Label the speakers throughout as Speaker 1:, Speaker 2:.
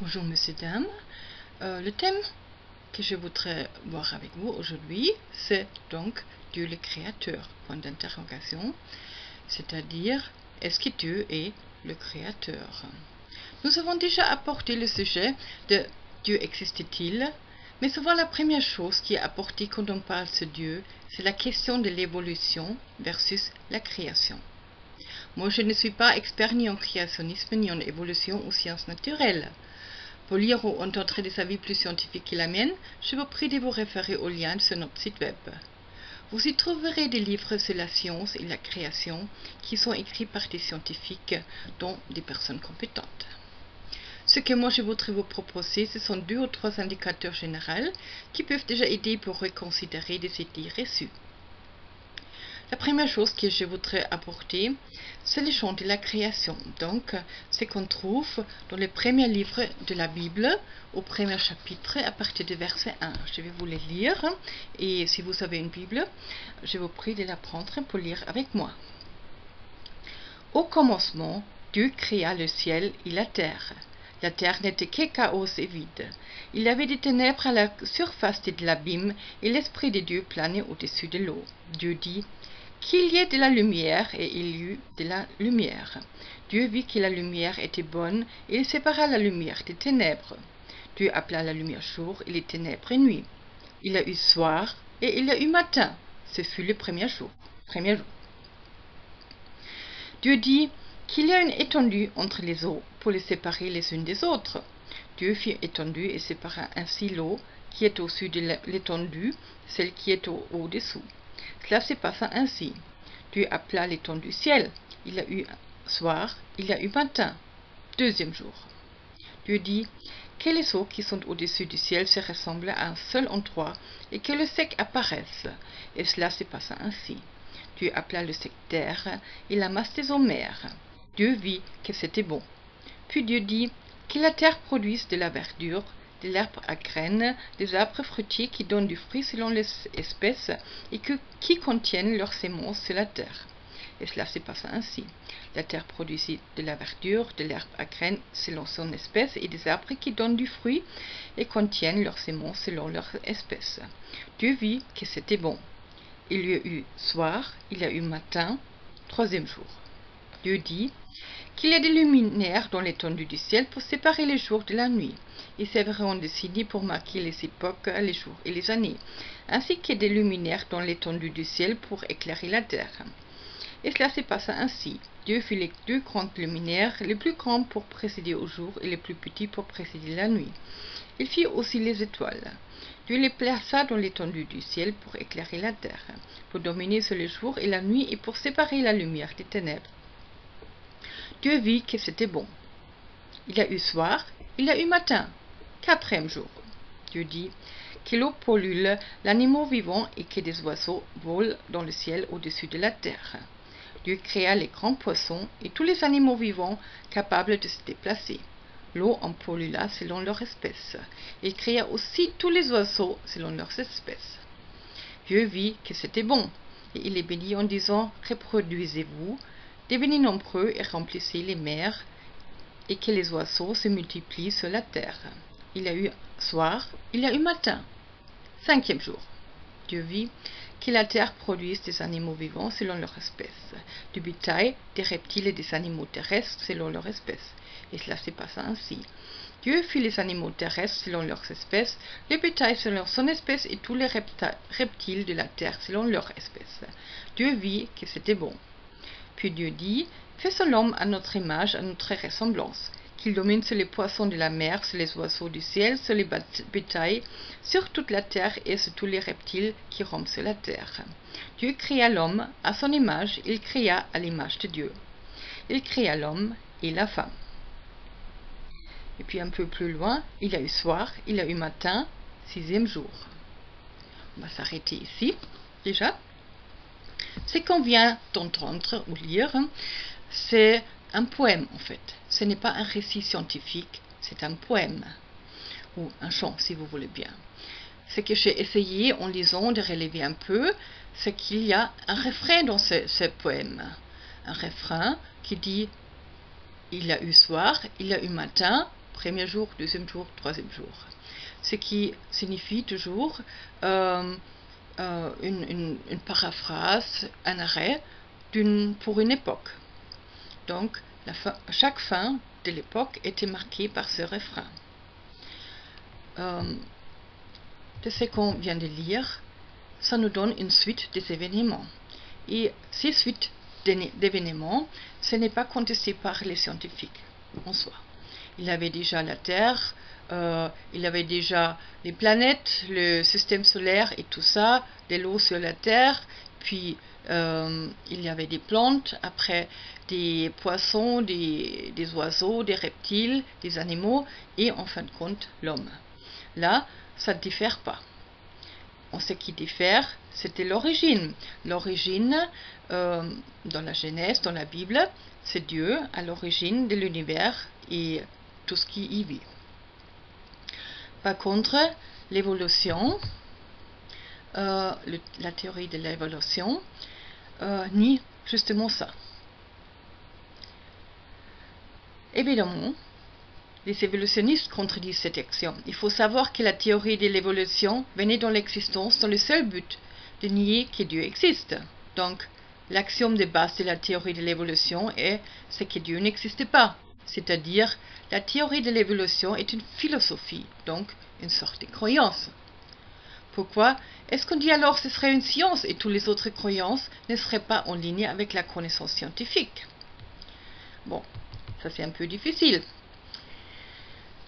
Speaker 1: Bonjour Monsieur, Dame. Le thème que je voudrais voir avec vous aujourd'hui, c'est donc Dieu le Créateur, point d'interrogation, c'est-à-dire, est-ce que Dieu est le Créateur? Nous avons déjà apporté le sujet de Dieu existe-t-il, mais souvent la première chose qui est apportée quand on parle de Dieu, c'est la question de l'évolution versus la création. Moi, je ne suis pas expert ni en créationnisme, ni en évolution ou sciences naturelles. Pour lire ou entendre des avis plus scientifiques que la mienne, je vous prie de vous référer au lien sur notre site web. Vous y trouverez des livres sur la science et la création qui sont écrits par des scientifiques, dont des personnes compétentes. Ce que moi je voudrais vous proposer, ce sont 2 ou 3 indicateurs généraux qui peuvent déjà aider pour reconsidérer des idées reçues. La première chose que je voudrais apporter, c'est le champ de la création. Donc, ce qu'on trouve dans le premier livre de la Bible, au premier chapitre, à partir du verset 1. Je vais vous le lire, et si vous avez une Bible, je vous prie de la prendre pour lire avec moi. Au commencement, Dieu créa le ciel et la terre. La terre n'était que chaos et vide. Il y avait des ténèbres à la surface de l'abîme, et l'Esprit de Dieu planait au-dessus de l'eau. Dieu dit: qu'il y ait de la lumière, et il y eut de la lumière. Dieu vit que la lumière était bonne, et il sépara la lumière des ténèbres. Dieu appela la lumière jour, et les ténèbres nuit. Il y a eu soir, et il y a eu matin. Ce fut le premier jour. Dieu dit qu'il y a une étendue entre les eaux, pour les séparer les unes des autres. Dieu fit étendue et sépara ainsi l'eau qui est au-dessus de l'étendue, celle qui est au-dessous. Cela se passa ainsi. Dieu appela l'étendue ciel. Il y a eu soir, il y a eu matin. Deuxième jour. Dieu dit que les eaux qui sont au-dessus du ciel se ressemblent à un seul endroit et que le sec apparaisse. Et cela se passa ainsi. Dieu appela le sec terre et la masse des eaux mer. Dieu vit que c'était bon. Puis Dieu dit que la terre produise de la verdure, de l'herbe à graines, des arbres fruitiers qui donnent du fruit selon les espèces et qui contiennent leurs semences sur la terre. Et cela se passa ainsi. La terre produisit de la verdure, de l'herbe à graines selon son espèce et des arbres qui donnent du fruit et contiennent leurs semences selon leur espèce. Dieu vit que c'était bon. Il y a eu soir, il y a eu matin, troisième jour. Dieu dit qu'il y a des luminaires dans l'étendue du ciel pour séparer les jours de la nuit. Ils serviront de signes pour marquer les époques, les jours et les années, ainsi que des luminaires dans l'étendue du ciel pour éclairer la terre. Et cela se passa ainsi. Dieu fit les 2 grandes luminaires, les plus grands pour précéder au jour et les plus petits pour précéder la nuit. Il fit aussi les étoiles. Dieu les plaça dans l'étendue du ciel pour éclairer la terre, pour dominer sur le jour et la nuit et pour séparer la lumière des ténèbres. Dieu vit que c'était bon. Il y a eu soir, il y a eu matin, quatrième jour. Dieu dit que l'eau pollue l'animal vivant et que des oiseaux volent dans le ciel au-dessus de la terre. Dieu créa les grands poissons et tous les animaux vivants capables de se déplacer. L'eau en pollua selon leur espèce. Il créa aussi tous les oiseaux selon leurs espèces. Dieu vit que c'était bon, et il les bénit en disant: reproduisez-vous, devenez nombreux et remplissez les mers, et que les oiseaux se multiplient sur la terre. Il y a eu soir, il y a eu matin. Cinquième jour. Dieu vit que la terre produise des animaux vivants selon leur espèce, du bétail, des reptiles et des animaux terrestres selon leur espèce. Et cela se passa ainsi. Dieu fit les animaux terrestres selon leurs espèces, le bétail selon son espèce et tous les reptiles de la terre selon leur espèce. Dieu vit que c'était bon. Puis Dieu dit: faisons l'homme à notre image, à notre ressemblance, qu'il domine sur les poissons de la mer, sur les oiseaux du ciel, sur les bétails, sur toute la terre et sur tous les reptiles qui rampent sur la terre. Dieu créa l'homme à son image, il créa à l'image de Dieu. Il créa l'homme et la femme. Et puis un peu plus loin, il y a eu soir, il y a eu matin, sixième jour. On va s'arrêter ici, déjà. Ce qu'on vient d'entendre ou lire, c'est un poème en fait. Ce n'est pas un récit scientifique, c'est un poème. Ou un chant si vous voulez bien. Ce que j'ai essayé en lisant de relever un peu, c'est qu'il y a un refrain dans ce poème. Un refrain qui dit: il y a eu soir, il y a eu matin, premier jour, deuxième jour, troisième jour. Ce qui signifie toujours une paraphrase, un arrêt pour une époque. Donc, chaque fin de l'époque était marquée par ce refrain. De ce qu'on vient de lire, ça nous donne une suite des événements. Et ces suites d'événements, ce n'est pas contesté par les scientifiques en soi. Il avait déjà la Terre, il avait déjà les planètes, le système solaire et tout ça, de l'eau sur la Terre, puis il y avait des plantes, après des poissons, des oiseaux, des reptiles, des animaux, et en fin de compte, l'homme. Là, ça ne diffère pas. Ce qui diffère, c'était l'origine. L'origine, dans la Genèse, dans la Bible, c'est Dieu à l'origine de l'univers et tout ce qui y vit. Par contre, l'évolution, la théorie de l'évolution, nie justement ça. Évidemment, les évolutionnistes contredisent cette axiome. Il faut savoir que la théorie de l'évolution venait dans l'existence dans le seul but de nier que Dieu existe. Donc, l'axiome de base de la théorie de l'évolution c'est que Dieu n'existe pas. C'est-à-dire, la théorie de l'évolution est une philosophie, donc une sorte de croyance. Pourquoi est-ce qu'on dit alors que ce serait une science et toutes les autres croyances ne seraient pas en ligne avec la connaissance scientifique? Bon, ça c'est un peu difficile.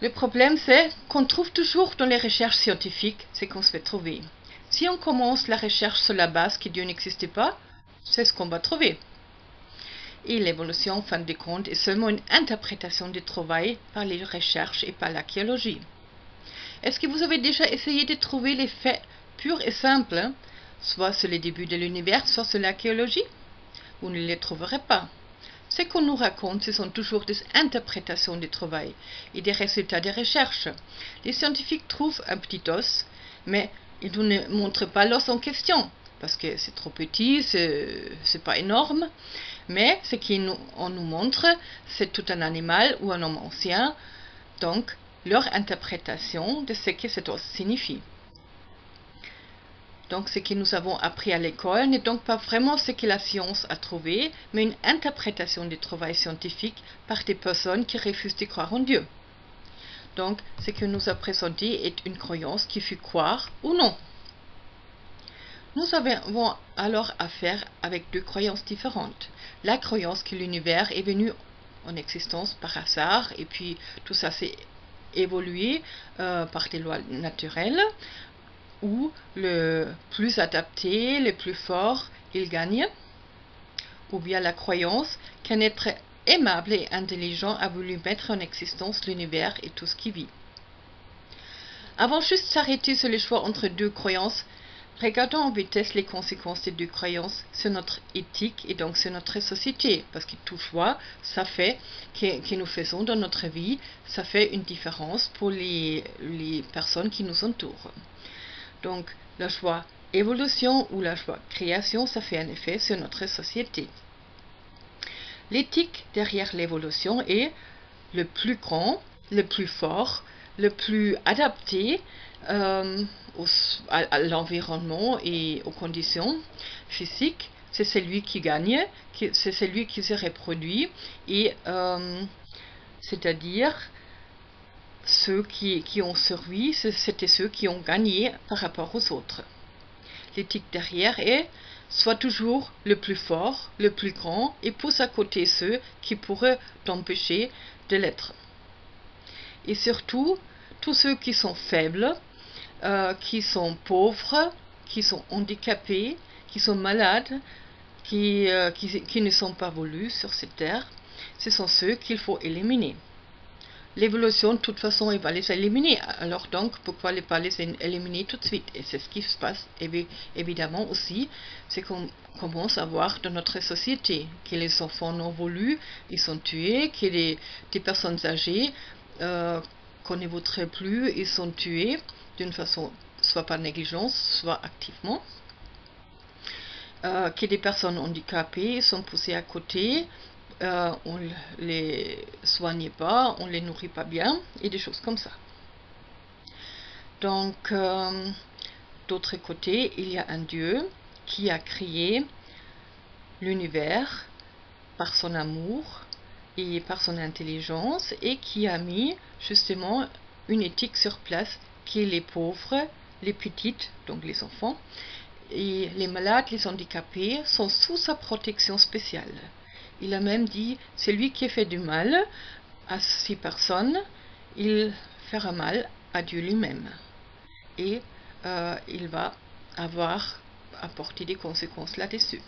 Speaker 1: Le problème, c'est qu'on trouve toujours dans les recherches scientifiques ce qu'on se fait trouver. Si on commence la recherche sur la base que Dieu n'existe pas, c'est ce qu'on va trouver. Et l'évolution, en fin de compte, est seulement une interprétation du travail par les recherches et par l'archéologie. Est-ce que vous avez déjà essayé de trouver les faits purs et simples, soit sur les débuts de l'univers, soit sur l'archéologie? Vous ne les trouverez pas. Ce qu'on nous raconte, ce sont toujours des interprétations du travail et des résultats des recherches. Les scientifiques trouvent un petit os, mais ils ne montrent pas l'os en question, parce que c'est trop petit, c'est pas énorme. Mais ce qu'on nous montre, c'est tout un animal ou un homme ancien, donc leur interprétation de ce que cet os signifie. Donc ce que nous avons appris à l'école n'est donc pas vraiment ce que la science a trouvé, mais une interprétation du travail scientifique par des personnes qui refusent de croire en Dieu. Donc ce que nous a présenté est une croyance qui fut croire ou non. Nous avons alors affaire avec deux croyances différentes. La croyance que l'univers est venu en existence par hasard et puis tout ça s'est évolué par des lois naturelles, où le plus adapté, le plus fort, il gagne, ou bien la croyance qu'un être aimable et intelligent a voulu mettre en existence l'univers et tout ce qui vit. Avant juste s'arrêter sur le choix entre deux croyances, regardons en vitesse les conséquences des deux croyances sur notre éthique et donc sur notre société, parce que tout choix, ça fait que nous faisons dans notre vie, ça fait une différence pour les personnes qui nous entourent. Donc, la choix évolution ou la choix création, ça fait un effet sur notre société. L'éthique derrière l'évolution est le plus grand, le plus fort, le plus adapté à l'environnement et aux conditions physiques. C'est celui qui gagne, c'est celui qui se reproduit, et c'est-à-dire ceux qui ont survécu, c'était ceux qui ont gagné par rapport aux autres. L'éthique derrière est soit toujours le plus fort, le plus grand, et pousse à côté ceux qui pourraient t'empêcher de l'être. Et surtout, tous ceux qui sont faibles, qui sont pauvres, qui sont handicapés, qui sont malades, qui ne sont pas voulus sur cette terre, ce sont ceux qu'il faut éliminer. L'évolution, de toute façon, il va les éliminer. Alors donc, pourquoi ne pas les éliminer tout de suite? Et c'est ce qui se passe, évidemment, aussi. C'est qu'on commence à voir dans notre société que les enfants non voulus, ils sont tués, que des personnes âgées qu'on ne voudrait plus, ils sont tués d'une façon, soit par négligence, soit activement. Que des personnes handicapées sont poussées à côté, on ne les soigne pas, on ne les nourrit pas bien, et des choses comme ça. Donc, d'autre côté, il y a un Dieu qui a créé l'univers par son amour et par son intelligence, et qui a mis justement une éthique sur place, qui est les pauvres, les petites, donc les enfants, et les malades, les handicapés sont sous sa protection spéciale. Il a même dit, celui qui fait du mal à ces personnes, il fera mal à Dieu lui-même. Et il va avoir à porter des conséquences là-dessus.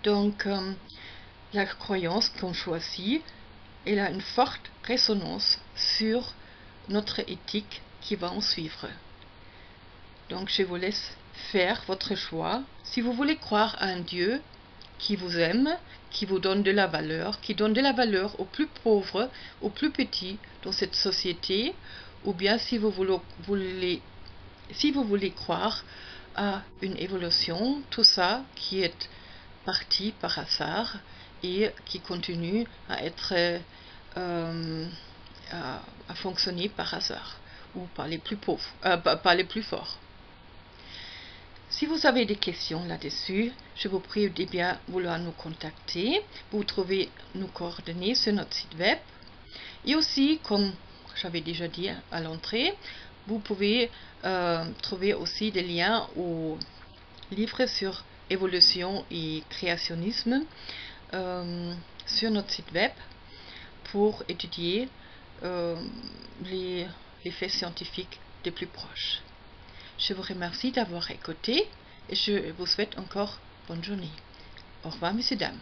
Speaker 1: Donc, la croyance qu'on choisit, elle a une forte résonance sur notre éthique qui va en suivre. Donc, je vous laisse faire votre choix. Si vous voulez croire à un Dieu qui vous aime, qui vous donne de la valeur, qui donne de la valeur aux plus pauvres, aux plus petits dans cette société, ou bien si vous voulez croire à une évolution, tout ça qui est parti par hasard et qui continue à être à fonctionner par hasard ou par les plus pauvres, par les plus forts. Si vous avez des questions là-dessus, je vous prie de bien vouloir nous contacter. Vous trouvez nos coordonnées sur notre site web. Et aussi, comme j'avais déjà dit à l'entrée, vous pouvez trouver aussi des liens aux livres sur évolution et créationnisme sur notre site web pour étudier les faits scientifiques des plus proches. Je vous remercie d'avoir écouté et je vous souhaite encore bonne journée. Au revoir, messieurs, dames.